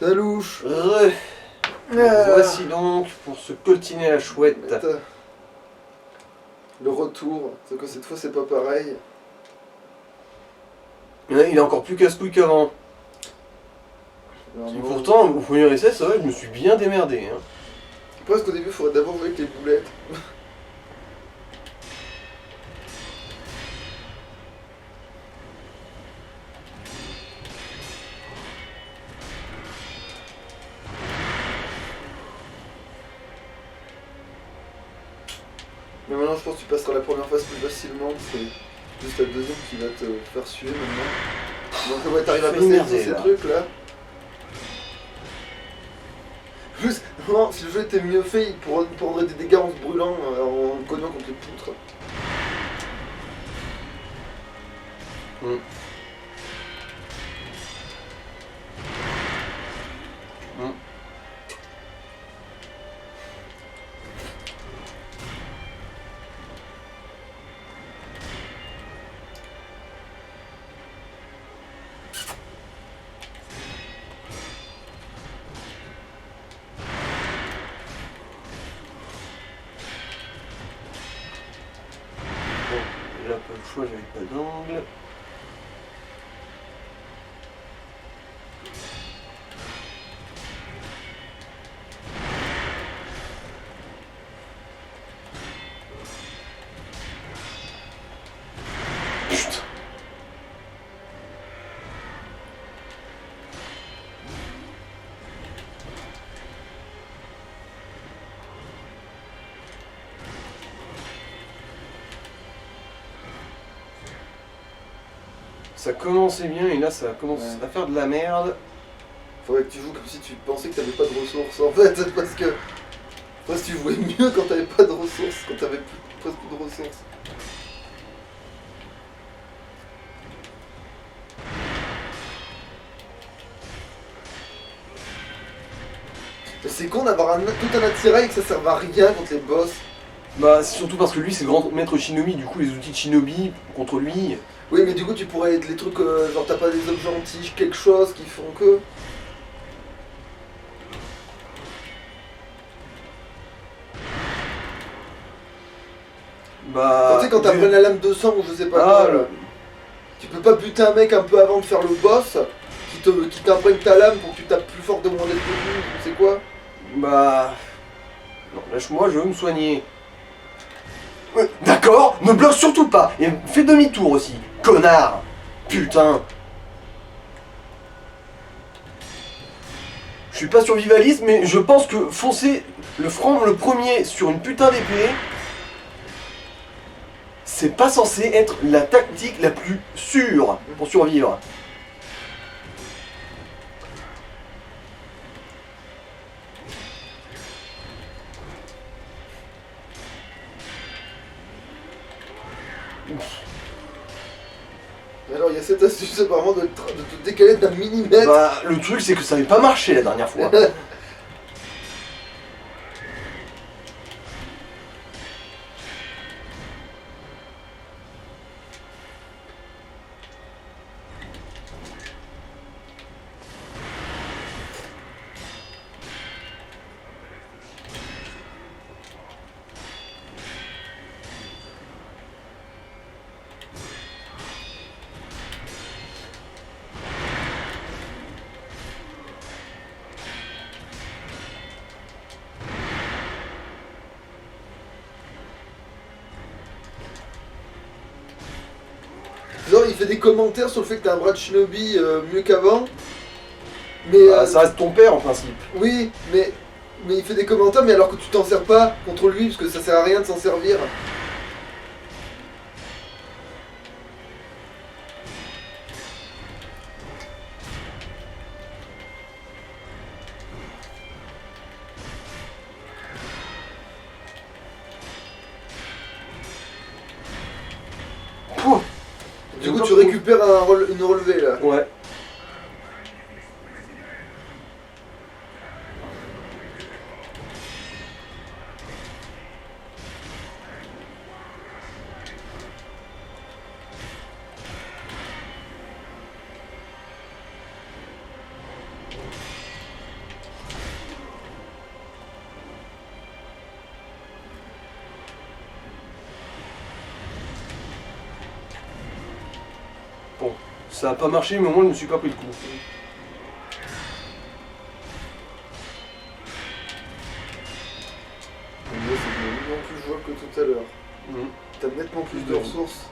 Ça louche. Voici donc pour se coltiner la chouette. Le retour, sauf que cette fois c'est pas pareil. Ouais, il est encore plus casse-couille qu'avant. Alors, Et non, pourtant, au premier essai, ça va, je me suis bien démerdé. Hein. Parce qu'au début il faudrait d'abord jouer avec les boulettes. Mais maintenant je pense que tu passeras la première phase plus facilement, c'est juste la deuxième qui va te faire suer maintenant. Donc ouais, t'arrives à Fais passer merder, ces là. trucs là. Juste, non, si le jeu était mieux fait, il prendrait des dégâts en se brûlant, en cognant contre les poutres. Mm. Mm. Bon, là pas le choix, j'avais pas d'angle. Putain. Ça commençait bien et là ça commence à faire de la merde. Faudrait que tu joues comme si tu pensais que t'avais pas de ressources en fait, parce que tu jouais mieux quand t'avais pas de ressources, quand t'avais presque plus de ressources. Mais c'est con d'avoir tout un attirail et que ça serve à rien contre les boss. Bah c'est surtout parce que lui c'est le grand maître shinobi, du coup les outils de shinobi contre lui. Oui, mais du coup tu pourrais être les trucs, genre t'as pas des objets anti quelque chose qui font que... Bah. Tu sais quand t'as pris la lame de sang ou je sais pas quoi, là, tu peux pas buter un mec un peu avant de faire le boss, qui t'imprègne ta lame pour que tu tapes plus fort de moins d'être début, tu sais quoi. Bah. Non, lâche-moi, je veux me soigner. D'accord, ne bloque surtout pas. Et fais demi-tour aussi, connard. Putain. Je suis pas survivaliste, mais je pense que foncer le premier sur une putain d'épée, c'est pas censé être la tactique la plus sûre pour survivre. Alors il y a cette astuce apparemment de te décaler d'un millimètre. Bah, le truc c'est que ça avait pas marché la dernière fois. Genre il fait des commentaires sur le fait que t'as un bras de shinobi mieux qu'avant. Mais Bah, ça reste ton père en principe. oui, mais il fait des commentaires, mais alors que tu t'en sers pas contre lui, parce que ça sert à rien de s'en servir. Ouh. Du coup tu récupères une relevée là. Ouais. Ça a pas marché, mais au moins je me suis pas pris le coup. Mais c'est nettement plus jouable que tout à l'heure. Mhm. T'as nettement plus de ressources.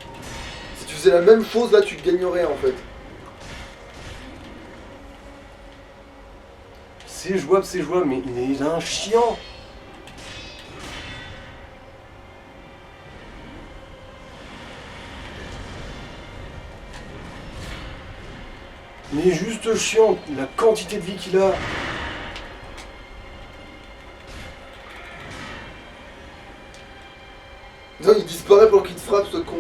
Si tu faisais la même chose, là, tu gagnerais en fait. C'est jouable, mais il est un chiant. Il est juste chiant, la quantité de vie qu'il a. Non, il disparaît pour qu'il te frappe, ce con.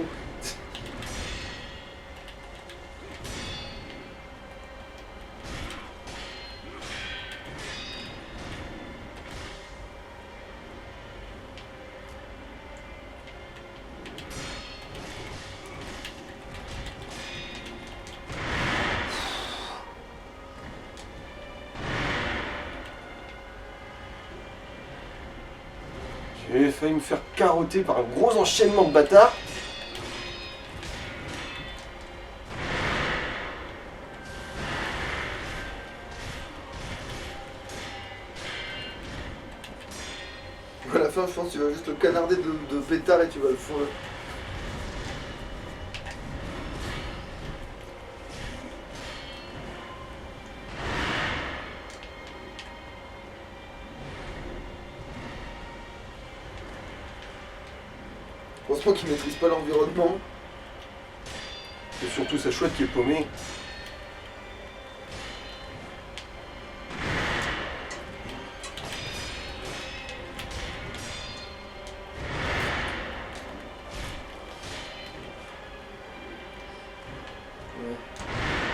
J'ai failli me faire carotter par un gros enchaînement de bâtards. À la fin, je pense que tu vas juste le canarder de pétard et tu vas le fondre. Heureusement qu'il maîtrise pas l'environnement. Et surtout sa chouette qui est paumée.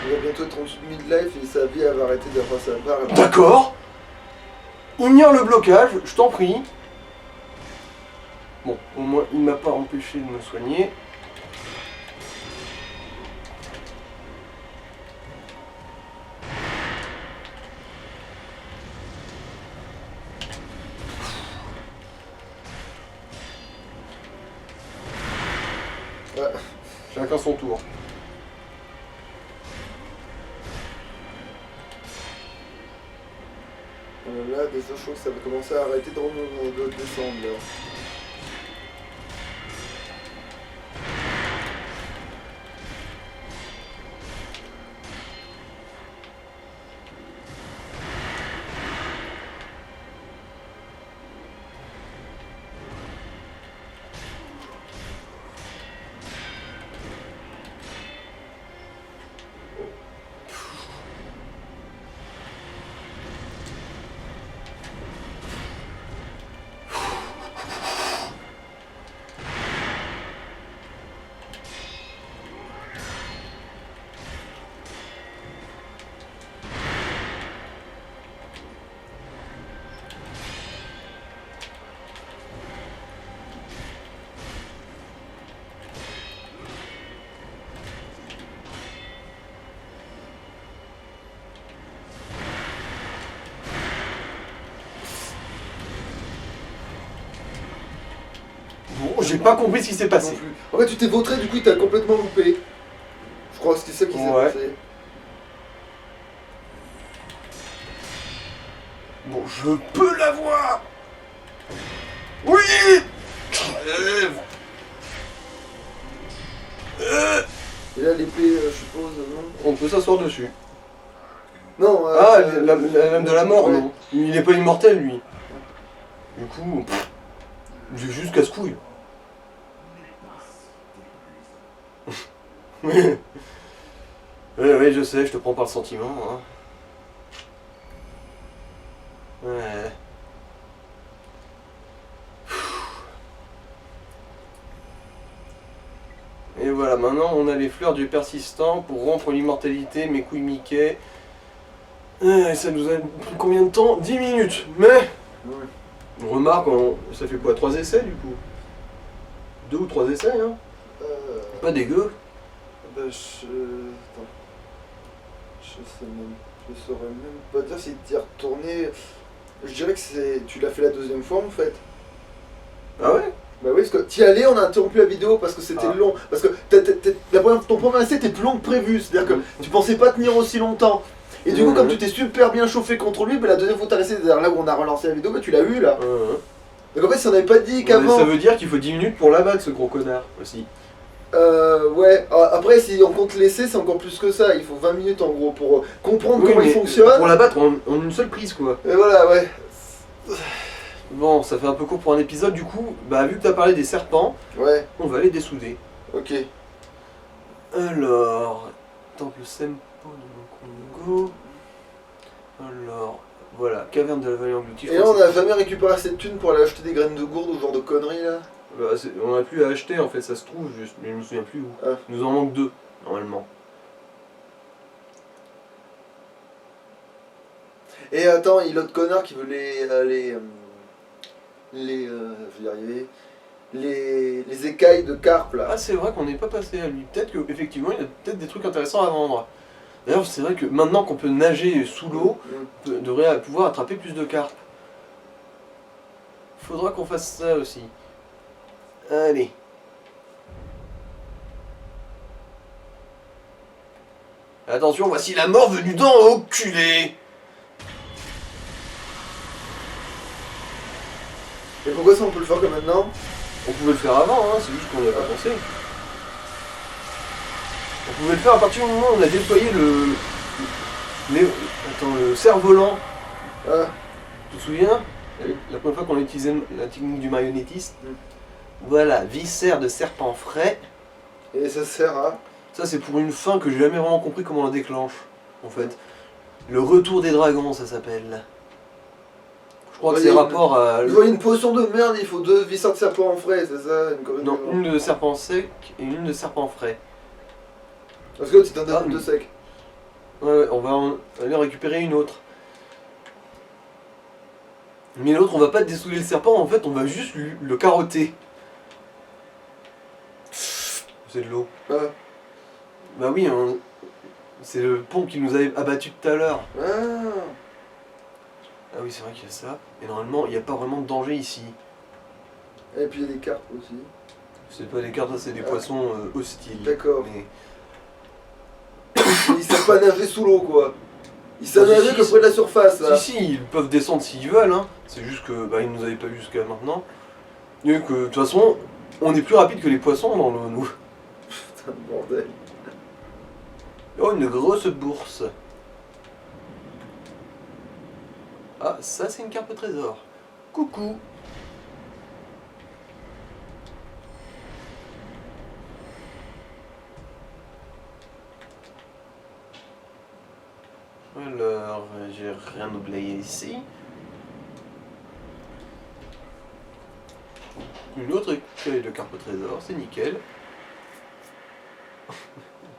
Il va bientôt être en dessous de midlife et sa vie elle va arrêter d'avoir sa barre. D'accord. Ignore le blocage, je t'en prie. Bon, au moins il m'a pas empêché de me soigner. Ouais. Chacun son tour. Là, déjà, je trouve que ça va commencer à arrêter de descendre là. Bon, j'ai pas compris ce qui s'est passé. Non plus. En fait, tu t'es vautré, du coup, il t'a complètement loupé. Je crois que c'était ça qui s'est Ouais. passé. Bon, je peux l'avoir. Oui. Crève. Et là, l'épée, je suppose, non? On peut s'asseoir dessus. Non, Ah, la lame de la mort, ouais. non. Il est pas immortel, lui. Du coup, j'ai juste casse-couille. Ouais, je sais, je te prends par le sentiment. Hein. Ouais. Et voilà, maintenant on a les fleurs du persistant pour rompre l'immortalité, mes couilles Mickey. Ça nous a pris combien de temps? 10 minutes. Mais, Ouais. on remarque, ça fait quoi? 3 essais du coup? 2 ou 3 essais, hein? Pas dégueu. Bah, attends. Je saurais même pas dire si t'y es retourné. Je dirais que tu l'as fait la deuxième fois en fait. Ah ouais? Bah oui, parce que t'y allais, on a interrompu la vidéo parce que c'était long. Parce que ton premier essai était plus long que prévu. C'est-à-dire que tu pensais pas tenir aussi longtemps. Et du coup, comme tu t'es super bien chauffé contre lui, bah, la deuxième fois que t'as resté, c'est-à-dire là où on a relancé la vidéo, bah, tu l'as eu là. Donc en fait, si on avait pas dit qu'avant. Ça veut dire qu'il faut 10 minutes pour l'abattre, ce gros connard aussi. Ouais, après si on compte l'essai c'est encore plus que ça, il faut 20 minutes en gros pour comprendre comment il fonctionne. Pour l'abattre en une seule prise quoi. Et voilà, ouais. Bon, ça fait un peu court pour un épisode du coup, bah vu que t'as parlé des serpents, ouais, on va les dessouder. Ok. Alors, temple Sempo de Congo. Alors, voilà, caverne de la vallée engloutie. Et là on a jamais récupéré cette thune pour aller acheter des graines de gourde ou ce genre de conneries là. Bah, on a plus à acheter en fait, ça se trouve juste, mais je me souviens plus où. Ah. Il nous en manque 2, normalement. Et attends, il y a l'autre connard qui veut je vais y arriver, les écailles de carpe là. Ah c'est vrai qu'on n'est pas passé à lui, peut-être qu'effectivement il a peut-être des trucs intéressants à vendre. D'ailleurs c'est vrai que maintenant qu'on peut nager sous l'eau, on devrait pouvoir attraper plus de carpes. Faudra qu'on fasse ça aussi. Allez. Attention, voici la mort venue d'en haut, culé. Et pourquoi ça on peut le faire que maintenant? On pouvait le faire avant, hein, c'est juste qu'on n'y a pas pensé. On pouvait le faire à partir du moment où on a déployé le cerf-volant. Ah. Tu te souviens? La première fois qu'on a utilisé la technique du marionnettiste. Voilà, viscère de serpent frais. Et ça sert à... Ça c'est pour une fin que j'ai jamais vraiment compris comment on la déclenche, en fait. Le retour des dragons, ça s'appelle. Je crois que c'est rapport à... Il faut une potion de merde, il faut 2 viscères de serpent en frais, c'est ça? Non, une de serpent sec et une de serpent frais. Parce que l'autre, tu t'en donnes 2 secs. Ouais, on va aller en récupérer une autre. Mais l'autre, on va pas dessouder le serpent, en fait, on va juste le carotter. C'est de l'eau. Ah. Bah oui, c'est le pont qui nous avait abattu tout à l'heure. Ah. Ah oui, c'est vrai qu'il y a ça. Et normalement, il n'y a pas vraiment de danger ici. Et puis il y a des cartes aussi. C'est pas des cartes, c'est des poissons hostiles. D'accord. Mais... Ils savent pas nager sous l'eau quoi. Ils savent nager que près de la surface là. Si, ils peuvent descendre s'ils veulent, hein. C'est juste que bah, ils nous avaient pas vu jusqu'à maintenant. Et que de toute façon, on est plus rapide que les poissons dans l'eau, nous. Putain de bordel. Oh, une grosse bourse. Ah, ça c'est une carpe trésor. Coucou. Alors, j'ai rien oublié ici. Une autre écaille de carpe trésor, c'est nickel.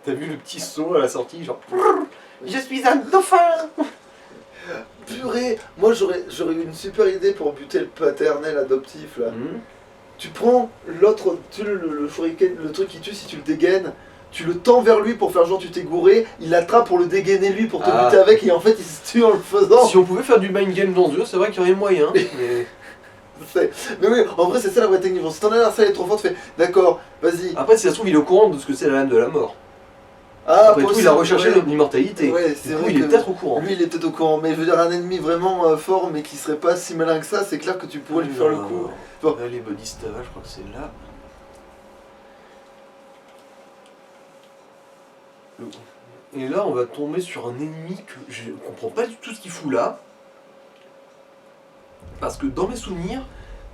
T'as vu le petit saut à la sortie, genre... Je suis un dauphin. Purée, moi j'aurais eu une super idée pour buter le paternel adoptif là. Tu prends l'autre, le shuriken, le truc qui tue si tu le dégaines, tu le tends vers lui pour faire genre tu t'es gouré, il l'attrape pour le dégainer lui pour te buter avec et en fait il se tue en le faisant. Si on pouvait faire du mind game dans ce jeu, c'est vrai qu'il y aurait moyen. Mais oui, en vrai c'est ça la vraie technique. Si t'en as la salle est trop forte, tu fais d'accord, vas-y. Après si ça se trouve il est au courant de ce que c'est la lame de la mort. Ah, après tout il a recherché l'immortalité. Ouais, c'est vrai il est peut-être au courant. Lui il est peut-être au courant, mais je veux dire un ennemi vraiment fort mais qui serait pas si malin que ça, c'est clair que tu pourrais lui faire le coup. Bon. Là, les body stava, je crois que c'est là. Et là, on va tomber sur un ennemi que je comprends pas du tout ce qu'il fout là. Parce que dans mes souvenirs,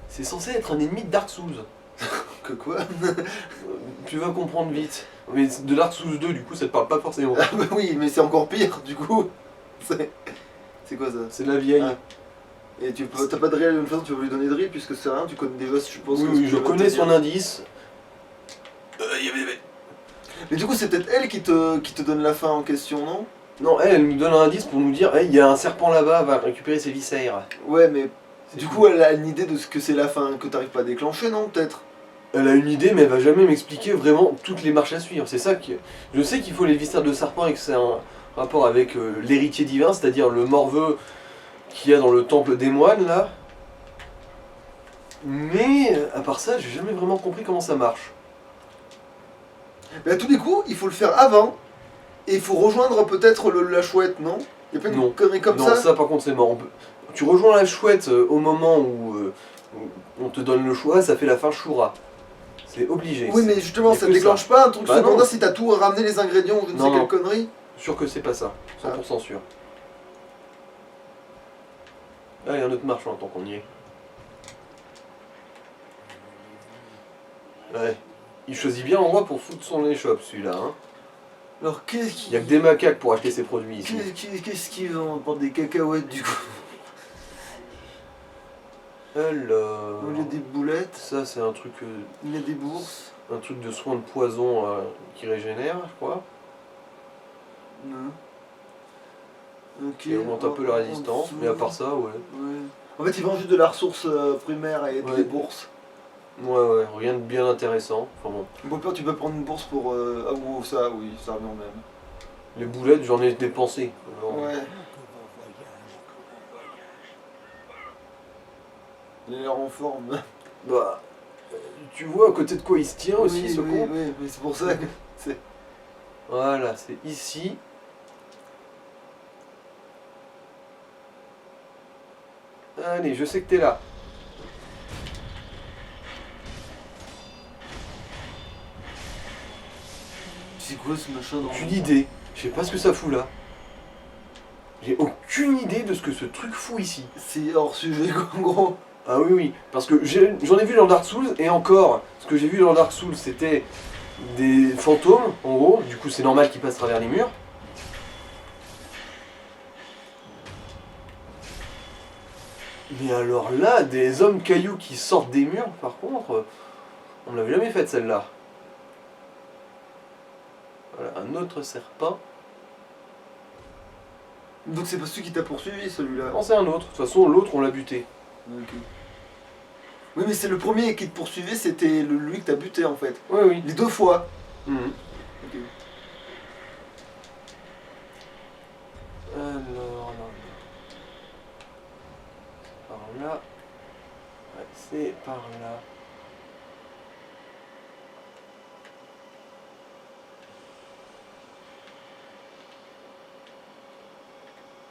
c'est censé être un ennemi de Dark Souls. Que quoi? Tu vas comprendre vite. Mais de Dark Souls 2, du coup, ça te parle pas forcément. Ah bah oui, mais c'est encore pire, du coup. C'est quoi ça? C'est la vieille. Ah. Et t'as pas de réel de toute façon, tu vas lui donner de riz puisque c'est rien, tu connais déjà, je suppose. Oui, je connais son indice. Mais du coup, c'est peut-être elle qui te donne la fin en question, non? Non, elle nous donne un indice pour nous dire hey, il y a un serpent là-bas, va récupérer ses viscères. Ouais, mais du coup, elle a une idée de ce que c'est la fin que t'arrives pas à déclencher, non? Peut-être? Elle a une idée, mais elle va jamais m'expliquer vraiment toutes les marches à suivre. C'est ça que. Je sais qu'il faut les viscères de serpent et que c'est un rapport avec l'héritier divin, c'est-à-dire le morveux qu'il y a dans le temple des moines là. Mais à part ça, j'ai jamais vraiment compris comment ça marche. Mais à tous les coups, il faut le faire avant. Et il faut rejoindre peut-être la chouette, non? Il y a pas Non. une connerie comme Non, ça par contre c'est mort. Tu rejoins la chouette au moment où on te donne le choix, ça fait la fin Shura. C'est obligé. Oui, mais justement, Y a ça que déclenche pas un truc Bah secondaire non. si t'as tout ramené les ingrédients ou je ne sais Non, quelle non. connerie. Sûr que c'est pas ça. 100% sûr. Ah, il y a un autre marche tant qu'on y est. Ouais. Il choisit bien l'endroit pour foutre son échoppe celui-là. Hein. Alors qu'est-ce Il qu'il n'y a que des macaques pour acheter ses produits ici. qu'est-ce qu'ils vendent pour des cacahuètes du coup? Alors. Il y a des boulettes, Ça c'est un truc. il y a des bourses. Un truc de soin de poison qui régénère, je crois. Non. Ok. Qui augmente un peu la résistance, mais à part ça, ouais. Ouais. En fait, ils vendent juste de la ressource primaire et Ouais. des bourses. Ouais, rien de bien intéressant. Enfin bon. Bon, peur, tu peux prendre une bourse pour. Ah, ou ça, oui, ça revient au même. Les boulettes, j'en ai dépensé. Alors, Ouais. Il a l'air en forme. Bah. Tu vois à côté de quoi il se tient aussi, Oui, ce oui, con. oui, mais c'est pour ça que. C'est... Voilà, c'est ici. Allez, je sais que t'es là. C'est quoi ce machin dans Aucune idée. Je sais pas ce que ça fout là. J'ai aucune idée de ce que ce truc fout ici. C'est hors sujet, quoi, en gros. Ah oui, oui. Parce que j'en ai vu dans Dark Souls, et encore, ce que j'ai vu dans Dark Souls, c'était des fantômes, en gros. Du coup, c'est normal qu'ils passent à travers les murs. Mais alors là, des hommes cailloux qui sortent des murs, par contre, on ne l'avait jamais faite celle-là. Voilà, un autre serpent. Donc c'est pas celui qui t'a poursuivi, celui-là. Non, c'est un autre. De toute façon, l'autre, on l'a buté. Ok. Oui, mais c'est le premier qui te poursuivait, c'était lui que t'as buté en fait. Oui, oui. Les deux fois. Mhm. Ok. Alors, par là. Ouais, c'est par là.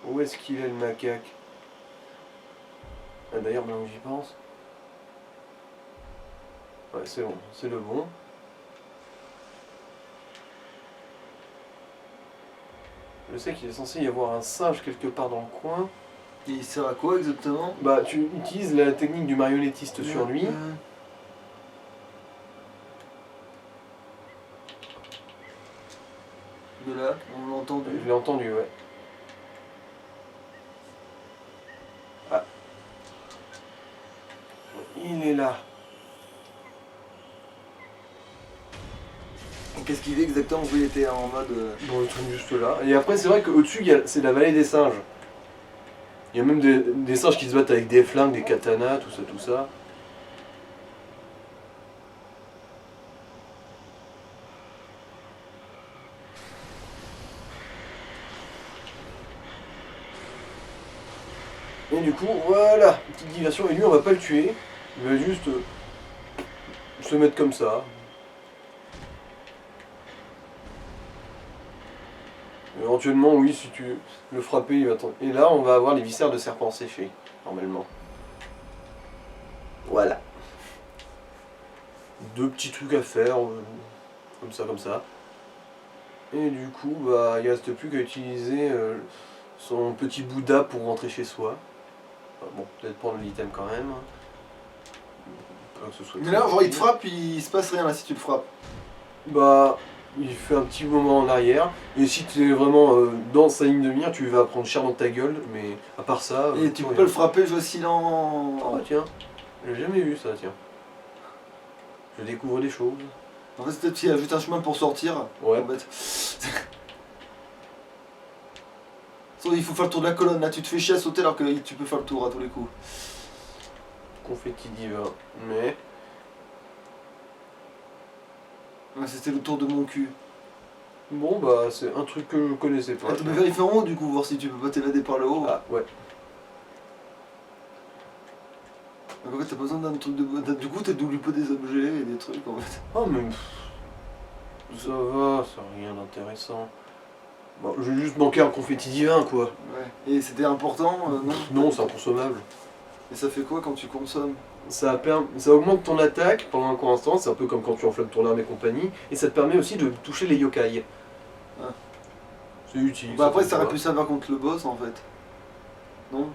Où est-ce qu'il est le macaque? Ah, d'ailleurs, maintenant que j'y pense. Ouais, c'est bon, c'est le bon. Je sais qu'il est censé y avoir un singe quelque part dans le coin. Et il sert à quoi exactement? Bah, tu utilises la technique du marionnettiste sur lui. De là, on l'a entendu. Je l'ai entendu, ouais. Ah. Il est là. Qu'est-ce qu'il est exactement? Vous il était en mode. Bon, le truc juste là. Et après, c'est vrai qu'au-dessus, c'est la vallée des singes. Il y a même des singes qui se battent avec des flingues, des katanas, tout ça, tout ça. Et du coup, voilà, petite diversion. Et lui, on va pas le tuer. Il va juste se mettre comme ça. Éventuellement, oui, si tu le frappes, il va tomber. Et là, on va avoir les viscères de serpent séchés, normalement. Voilà. Deux petits trucs à faire, comme ça, comme ça. Et du coup, bah, il ne reste plus qu'à utiliser son petit Bouddha pour rentrer chez soi. Enfin, bon, peut-être prendre l'item quand même. Pas que ce soit Mais là, genre, il te frappe, il se passe rien là si tu le frappes. Bah, il fait un petit moment en arrière. Et si tu es vraiment dans sa ligne de mire, tu vas prendre cher dans ta gueule. Mais à part ça. Et tu peux le frapper, je silent. Ah, tiens, j'ai jamais vu ça, tiens. Je découvre des choses. En fait, c'est peut-être qu'il y a juste un chemin pour sortir. Ouais. En fait. Il faut faire le tour de la colonne là, tu te fais chier à sauter alors que tu peux faire le tour à tous les coups. Confetti divin. Mais. Ouais, c'était le tour de mon cul. Bon, bah, c'est un truc que je connaissais pas. Ah, tu peux vérifier en haut du coup, voir si tu peux pas t'évader par le haut. Ah, ouais. Donc en fait t'as besoin d'un truc de... Du coup t'oublies pas des objets et des trucs en fait. Oh mais ça va, c'est rien d'intéressant. Bon, j'ai juste manqué un confetti divin quoi. Ouais. Et c'était important, non? Non, c'est inconsommable. Et ça fait quoi quand tu consommes? Ça augmente ton attaque pendant un court instant, c'est un peu comme quand tu enflammes ton arme et compagnie, et ça te permet aussi de toucher les yokai. Ah. C'est utile. Bah après ça aurait pu servir contre le boss en fait. Non?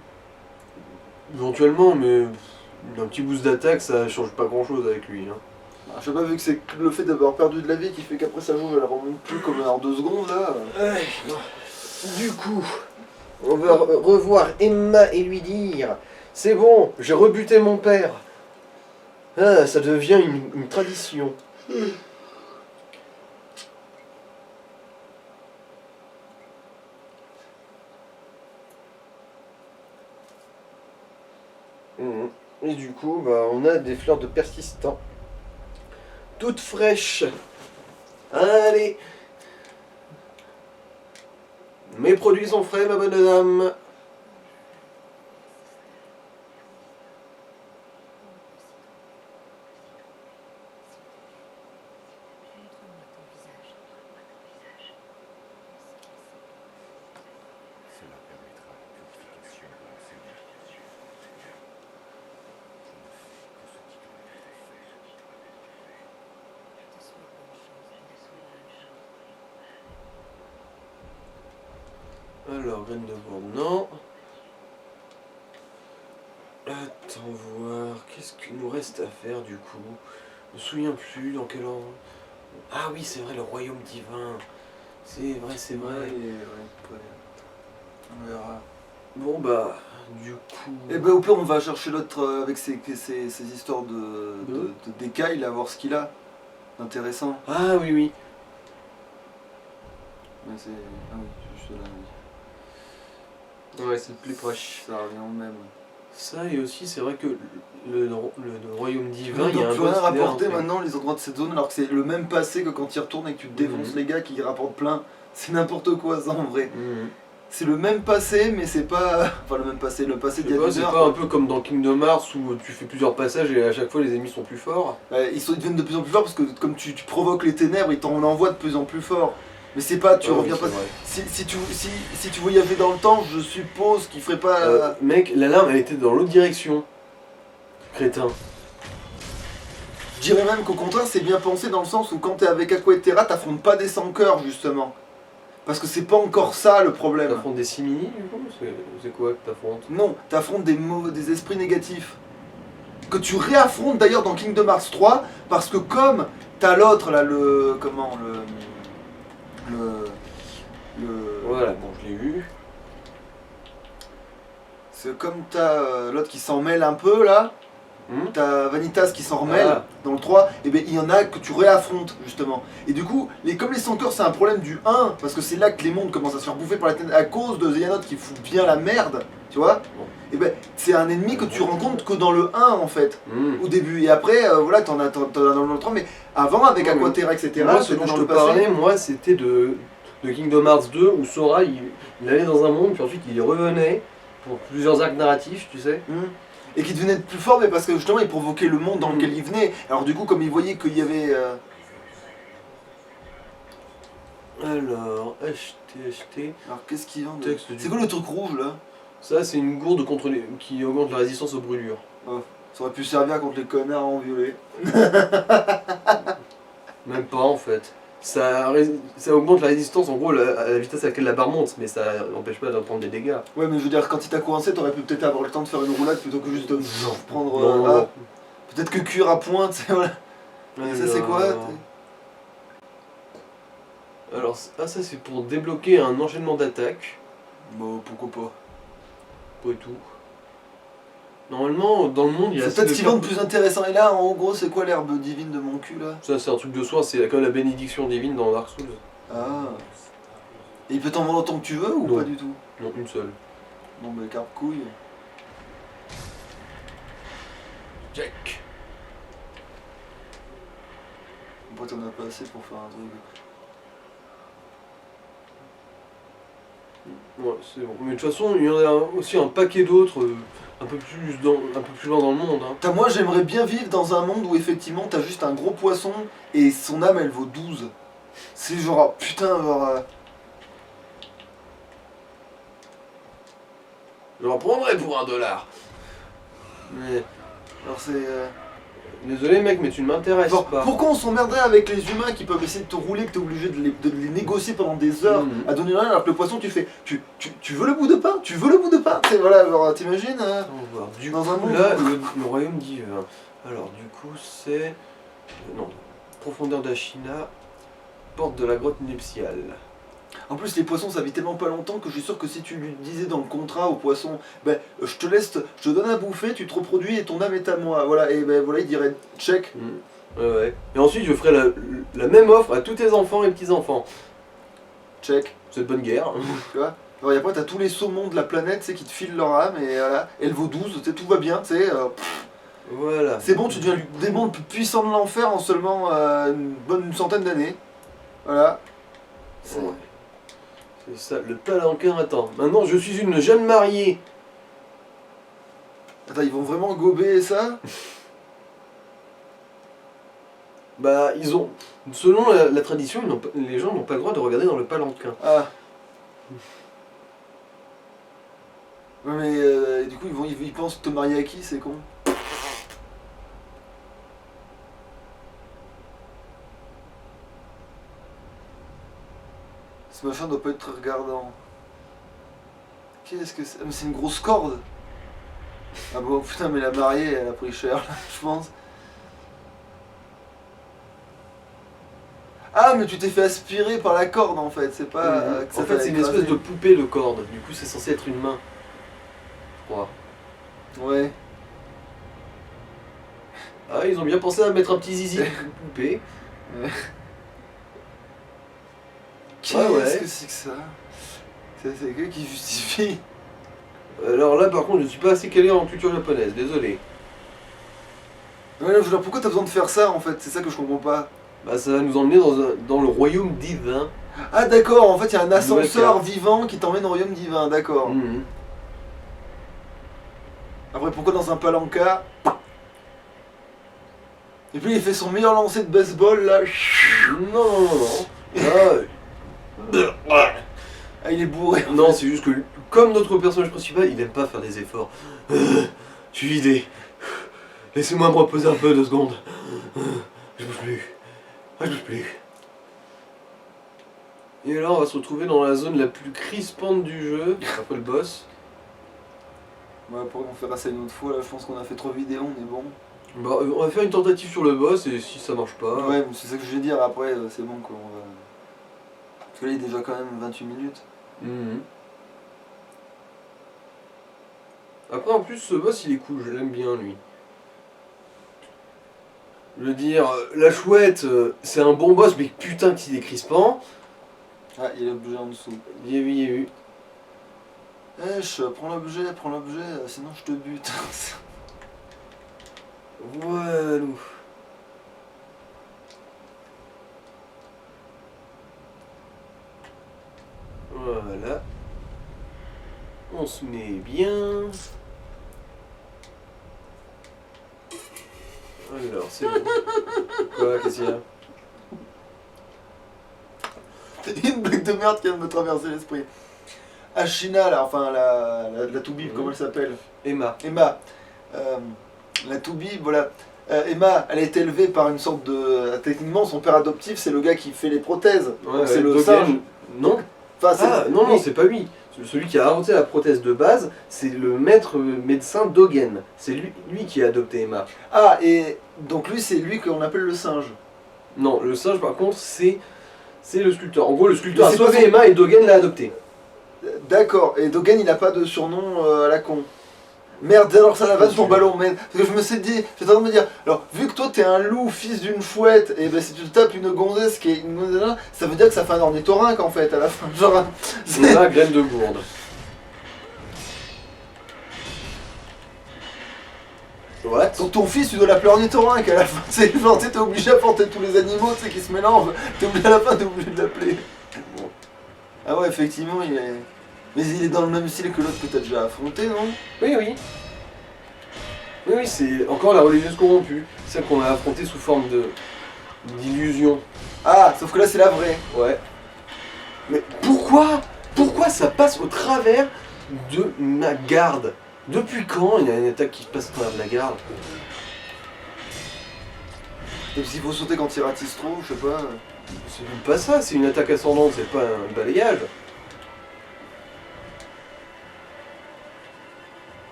Éventuellement, mais un petit boost d'attaque ça change pas grand chose avec lui. Hein. Bah, je sais pas, vu que c'est le fait d'avoir perdu de la vie qui fait qu'après ça joue, elle remonte plus comme en 2 secondes là. Ouais. Du coup, on va revoir Emma et lui dire c'est bon, j'ai rebuté mon père. Ah, ça devient une tradition. Et du coup, bah, on a des fleurs de persistant. Toutes fraîches. Allez. Mes produits sont frais, ma bonne dame. Alors, graine de gourde, non. Attends, voir. Qu'est-ce qu'il nous reste à faire du coup? Je me souviens plus dans quel ordre. Ah oui, c'est vrai, le royaume divin. C'est vrai, c'est vrai. Ouais. On verra. Bon bah, du coup... Et bah au pire on va chercher l'autre avec ses histoires de d'écailles là, voir ce qu'il a d'intéressant. Ah oui, oui. Mais c'est... Ah oui, c'est juste là, oui. Ouais, c'est le plus proche. Ça revient au même. Ça, et aussi, c'est vrai que le royaume divin, il y Donc a un plus rien boss rapporter derrière, maintenant les endroits de cette zone alors que c'est le même passé que quand il retourne et que tu défonces les gars qui rapportent plein. C'est n'importe quoi ça en vrai. C'est le même passé mais c'est pas... Enfin le même passé, le passé d'il y a des c'est heures. pas un peu comme dans Kingdom Hearts où tu fais plusieurs passages et à chaque fois les ennemis sont plus forts. Ils deviennent de plus en plus forts parce que comme tu provoques les ténèbres, ils t'en envoient de plus en plus fort. Mais c'est pas, tu reviens oui, pas. Si tu voyageais dans le temps, je suppose qu'il ferait pas. Mec, l'alarme elle était dans l'autre direction. Crétin. Je dirais même qu'au contraire, c'est bien pensé dans le sens où quand t'es avec Aqua et Terra, t'affrontes pas des sans cœur justement. Parce que c'est pas encore ça le problème. T'affrontes des simili du coup? C'est quoi que t'affrontes? Non, t'affrontes des esprits négatifs. Que tu réaffrontes d'ailleurs dans Kingdom Hearts 3, parce que comme t'as l'autre là, le. Comment Voilà, bon, je l'ai eu. C'est comme t'as l'autre qui s'en mêle un peu là. T'as Vanitas qui s'en remêle dans le 3, et bien il y en a que tu réaffrontes justement. Et du coup, comme les sans-cœurs c'est un problème du 1, parce que c'est là que les mondes commencent à se faire bouffer par la tête à cause de Xehanort qui fout bien la merde, tu vois. Et ben c'est un ennemi que tu rencontres que dans le 1 en fait, au début. Et après, voilà, t'en as dans le 3, mais avant avec Aqua Terra, etc. Moi, ce dont je te parlais, moi, c'était de Kingdom Hearts 2 où Sora il allait dans un monde, puis ensuite il revenait pour plusieurs arcs narratifs, tu sais. Et qui devenait plus fort, mais parce que justement il provoquait le monde dans lequel il venait. Alors du coup, comme il voyait qu'il y avait... Alors, acheter... Alors qu'est-ce qu'il vend C'est quoi le truc rouge là? Ça, c'est une gourde qui augmente la résistance aux brûlures. Oh, ça aurait pu servir contre les connards en violet. Même pas en fait. Ça augmente la résistance en gros à la vitesse à laquelle la barre monte, mais ça n'empêche pas d'en prendre des dégâts. Ouais, mais je veux dire, quand il t'a coincé, t'aurais pu peut-être avoir le temps de faire une roulade plutôt que juste de prendre. Non. Peut-être que cuire à point, tu sais, voilà. Ça, c'est quoi? Alors, ça c'est pour débloquer un enchaînement d'attaques. Bon, pourquoi pas. Pas du tout. Normalement, dans le monde, il y a... C'est peut-être ce qui vendent plus intéressant. Et là, en gros, c'est quoi l'herbe divine de mon cul, là? Ça, c'est un truc de soin, c'est comme la bénédiction divine dans Dark Souls. Ah. Et il peut t'en vendre autant que tu veux ou pas du tout? Non, une seule. Bon, bah, carpe-couille. Jack. Pourquoi t'en as pas assez pour faire un truc? Ouais, c'est bon. Mais de toute façon, il y en a aussi un paquet d'autres, un peu plus loin dans le monde. Hein. Moi j'aimerais bien vivre dans un monde où effectivement t'as juste un gros poisson et son âme elle vaut 12. C'est genre, putain, genre... Je le reprendrai pour $1. Mais... Alors c'est... Désolé mec, mais tu ne m'intéresses Genre, pas. pourquoi on s'emmerderait avec les humains qui peuvent essayer de te rouler, que t'es obligé de les négocier pendant des heures à donner rien, alors que le poisson tu fais, tu veux le bout de pain? Tu veux le bout de pain? C'est voilà, genre, t'imagines On va voir. Du dans coup, un monde là, le royaume divin. Alors du coup, c'est... Non. Profondeur d'Achina, porte de la grotte nuptiale. En plus, les poissons ça vit tellement pas longtemps que je suis sûr que si tu lui disais dans le contrat au poisson, ben je te donne à bouffer, tu te reproduis et ton âme est à moi. Voilà, et ben voilà, il dirait check. Ouais. Et ensuite, je ferai la même offre à tous tes enfants et petits-enfants. Check. C'est de bonne guerre. Tu vois. Alors, et après, t'as tous les saumons de la planète qui te filent leur âme et voilà. Elle vaut 12, tu sais, tout va bien, tu sais. Voilà. C'est bon, tu deviens le démon le plus puissant de l'enfer en seulement une centaine d'années. Voilà. Ouais. C'est ça, le palanquin. Attends, maintenant je suis une jeune mariée. Attends, ils vont vraiment gober ça? Bah, ils ont. Selon la tradition, les gens n'ont pas le droit de regarder dans le palanquin. Ah. Ouais, mais du coup, ils pensent te marier à qui, c'est con? Ce machin doit pas être très regardant. Qu'est-ce que c'est? Ah, mais c'est une grosse corde! Ah bon, putain, mais la mariée, elle a pris cher, là, je pense. Ah, mais tu t'es fait aspirer par la corde, en fait, c'est pas... que ça En fait, t'a c'est une écrasé. espèce de poupée de corde. Du coup, c'est censé être une main. Je crois. Ouais. Ah, ils ont bien pensé à mettre un petit zizi de poupée. Qu'est-ce que c'est que ça? C'est quelqu'un qui justifie. Alors là, par contre, je suis pas assez calé en culture japonaise, désolé. Ouais, je veux dire, pourquoi t'as besoin de faire ça, en fait? C'est ça que je comprends pas. Bah, ça va nous emmener dans le royaume divin. Ah d'accord, en fait il y a un Nouvelle ascenseur carte. vivant qui t'emmène au royaume divin, d'accord. Mhm. Après pourquoi dans un palanca? Et puis il fait son meilleur lancer de baseball là. Non. Ah il est bourré. Non, c'est juste que, comme notre personnage principal, il aime pas faire des efforts. Je suis vidé. Laissez-moi me reposer un peu 2 secondes. Je bouge plus. Je bouge plus. Et là, on va se retrouver dans la zone la plus crispante du jeu, après le boss. Ouais, pour on fera ça une autre fois, là je pense qu'on a fait 3 vidéos, on est bon. Bah, on va faire une tentative sur le boss, et si ça marche pas... Ouais, mais c'est ça que je vais dire, après c'est bon quoi. On va... Parce que là il est déjà quand même 28 minutes. Mhm. Après, en plus, ce boss, il est cool, je l'aime bien, lui. Je veux dire, la chouette, c'est un bon boss, mais putain qu'il est crispant. Ah, il est obligé en dessous. Il y a eu. Prends l'objet, sinon je te bute. Voilà. Voilà. On se met bien. Alors, c'est bon. Quoi, qu'est-ce qu'il y a? Une blague de merde qui vient de me traverser l'esprit. Ashina, là, enfin la toubib, comment elle s'appelle? Emma. Emma. La toubib, voilà. Emma, elle a été élevée par une sorte de... Techniquement, son père adoptif, c'est le gars qui fait les prothèses. Ouais, c'est le Dogen. singe. Non. Enfin, c'est... Non, c'est pas lui. Celui qui a inventé la prothèse de base, c'est le maître médecin Dogen. C'est lui qui a adopté Emma. Ah, et donc lui, c'est lui qu'on appelle le singe. Non, le singe, par contre, c'est le sculpteur. En gros, le sculpteur Mais a c'est sauvé pas son- Emma et Dogen l'a adopté. D'accord, et Dogen, il a pas de surnom à la con. Merde, alors ça la vanne ton ballon, merde. Parce que je me suis dit, j'étais en train de me dire, alors vu que toi t'es un loup, fils d'une chouette, et ben si tu te tapes une gonzesse qui est une gonzesse, ça veut dire que ça fait un ornithorynque en fait à la fin. Genre, C'est la graine de gourde. What? donc ton fils tu dois l'appeler ornithorynque à la fin, c'est genre t'es obligé à porter tous les animaux tu sais, qui se mélangent, t'es obligé à la fin, t'es obligé de l'appeler. Ah ouais, effectivement, il est... Mais il est dans le même style que l'autre que t'as déjà affronté, non? Oui, oui. Oui, oui, c'est encore la religieuse corrompue. Celle qu'on a affrontée sous forme d'illusion. Ah, sauf que là c'est la vraie. Ouais. Mais pourquoi ça passe au travers de ma garde? Depuis quand il y a une attaque qui passe au travers de la garde? Et puis il faut sauter quand il ratisse trop, je sais pas. C'est même pas ça, c'est une attaque ascendante, c'est pas un balayage.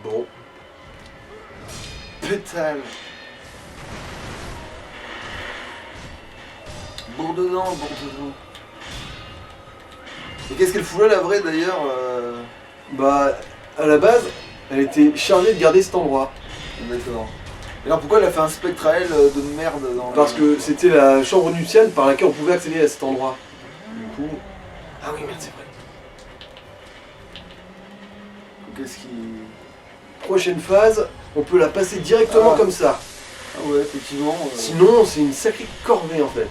Bon. Pétale. Bourdonnant. Et qu'est-ce qu'elle fout là, la vraie d'ailleurs Bah, à la base, elle était chargée de garder cet endroit. D'accord. Et alors pourquoi elle a fait un spectre à elle de merde dans Parce que c'était la chambre nuptiale par laquelle on pouvait accéder à cet endroit. Du coup... Ah oui, merde, c'est vrai. Qu'est-ce qui... Prochaine phase, on peut la passer directement comme ça. Ah ouais, effectivement. Sinon, c'est une sacrée corvée en fait.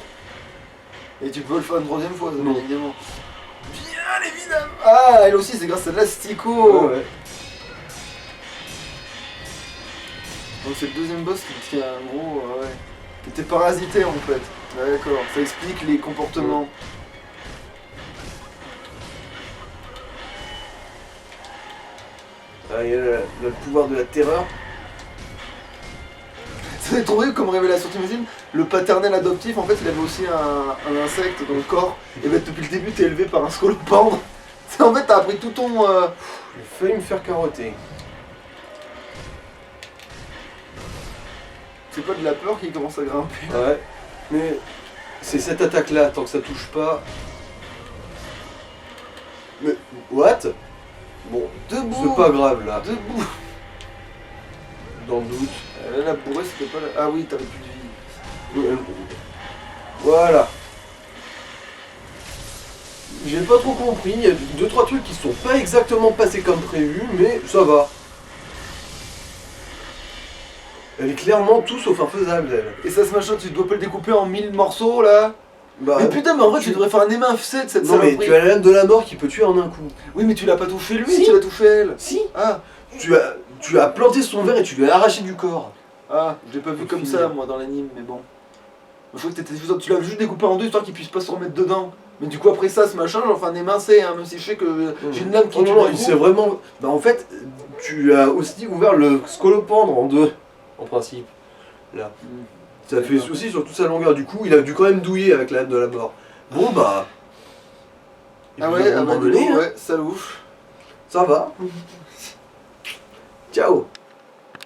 Et tu peux le faire une troisième fois, Non. évidemment. Bien évidemment. Ah, elle aussi, c'est grâce à de l'asticot. Ouais. Donc c'est le deuxième boss qui a un gros... ouais. Qui était parasité en fait. Ouais, d'accord, ça explique les comportements. Ah, il y a le pouvoir de la terreur. C'est trop drôle comme révélation, t'imagines? Le paternel adoptif, en fait, il avait aussi un insecte dans le corps. Et bah, depuis le début, t'es élevé par un scolopendre. En fait, t'as appris tout ton... J'ai failli me faire carotter. C'est pas de la peur qui commence à grimper. Ouais. Mais c'est cette attaque-là, tant que ça touche pas... Mais... What? Bon, Debout. c'est pas grave là. Debout. Dans le doute. Là, la bourrée, c'était pas la... Ah oui, t'avais plus de vie. Voilà. J'ai pas trop compris, il y a 2-3 trucs qui sont pas exactement passés comme prévu, mais ça va. Elle est clairement tout sauf infaisable, elle. Et ça, ce machin, tu dois pas le découper en 1000 morceaux, là? Bah, mais putain, mais en vrai, tu devrais faire un émincé de cette non mais saloperie. tu as la lame de la mort qui peut tuer en un coup. Oui, mais tu l'as pas touché lui, Si. tu l'as touché elle. Si. Ah, Tu as planté son verre et tu lui as arraché du corps. ah, je l'ai pas vu Au comme final. ça, moi, dans l'anime, mais bon. Je crois que tu l'as juste découpé en deux, histoire qu'il puisse pas se remettre dedans. Mais du coup, après ça, ce machin, j'en fais un émincé, hein, même si je sais que j'ai une lame qui Oh tue non, d'un il coup. s'est vraiment... Bah en fait, tu as aussi ouvert le scolopendre en deux, en principe. Là. Ça fait souci sur toute sa longueur, du coup il a dû quand même douiller avec la lame de la mort. Bon bah... Et Ah puis, ouais, on ah va bah, mener, hein. ouais, ça louche. Ça va. Ciao.